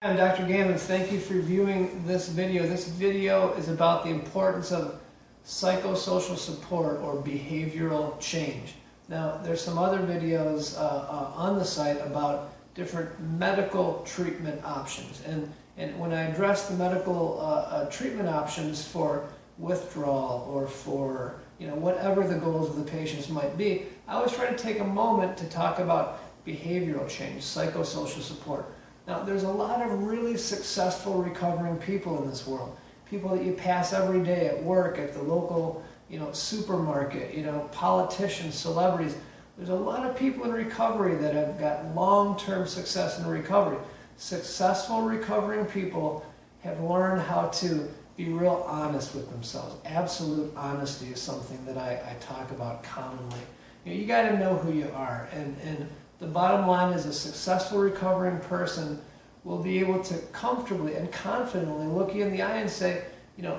I'm Dr. Gammons. Thank you for viewing this video. This video is about the importance of psychosocial support or behavioral change. Now, there's some other videos on the site about different medical treatment options. And when I address the medical treatment options for withdrawal or for whatever the goals of the patients might be, I always try to take a moment to talk about behavioral change, psychosocial support. Now, there's a lot of really successful recovering people in this world. People that you pass every day at work, at the local supermarket, politicians, celebrities. There's a lot of people in recovery that have got long-term success in recovery. Successful recovering people have learned how to be real honest with themselves. Absolute honesty is something that I talk about commonly. You got to know who you are, and the bottom line is a successful recovering person will be able to comfortably and confidently look you in the eye and say,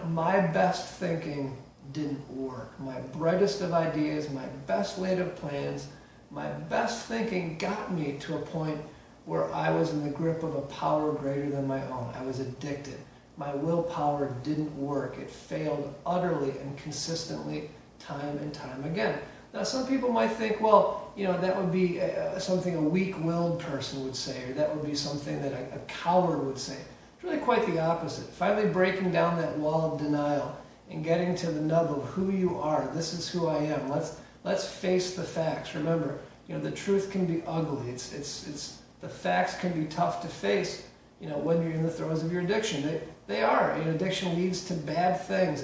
my best thinking didn't work. My brightest of ideas, my best laid of plans, my best thinking got me to a point where I was in the grip of a power greater than my own. I was addicted. My willpower didn't work. It failed utterly and consistently time and time again. Now, some people might think, well, that would be something a weak-willed person would say, or that would be something that a coward would say. It's really quite the opposite. Finally breaking down that wall of denial and getting to the nub of who you are. This is who I am. Let's face the facts. Remember, the truth can be ugly. The facts can be tough to face, when you're in the throes of your addiction. They are. Addiction leads to bad things.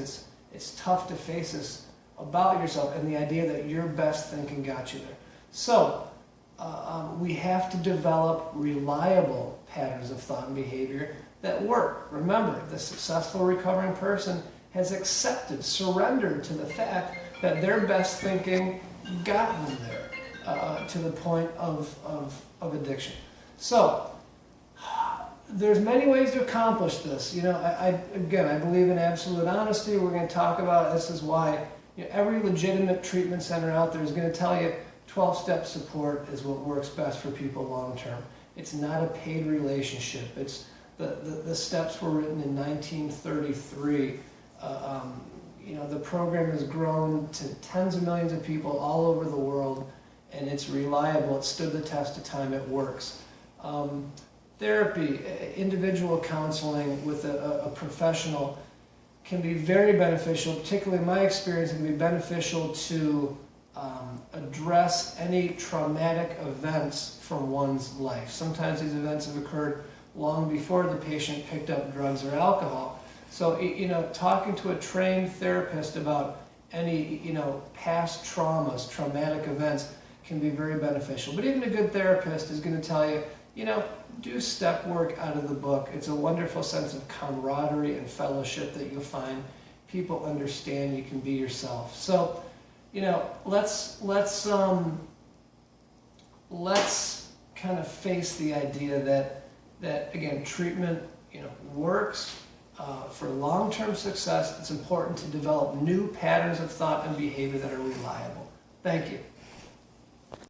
It's tough to face this about yourself and the idea that your best thinking got you there. So we have to develop reliable patterns of thought and behavior that work. Remember, the successful recovering person has accepted, surrendered to the fact that their best thinking got them there to the point of addiction. So there's many ways to accomplish this. Again, I believe in absolute honesty. We're going to talk about this is why every legitimate treatment center out there is going to tell you 12-step support is what works best for people long term. It's not a paid relationship. It's the steps were written in 1933. The program has grown to tens of millions of people all over the world, and it's reliable. It stood the test of time. It works. Therapy, individual counseling with a professional can be very beneficial. Particularly in my experience, it can be beneficial to address any traumatic events from one's life. Sometimes these events have occurred long before the patient picked up drugs or alcohol. So, talking to a trained therapist about any, past traumas, traumatic events can be very beneficial. But even a good therapist is going to tell you, do step work out of the book. It's a wonderful sense of camaraderie and fellowship that you'll find. People understand you can be yourself. So, let's kind of face the idea that again, treatment, works. For long-term success, it's important to develop new patterns of thought and behavior that are reliable. Thank you.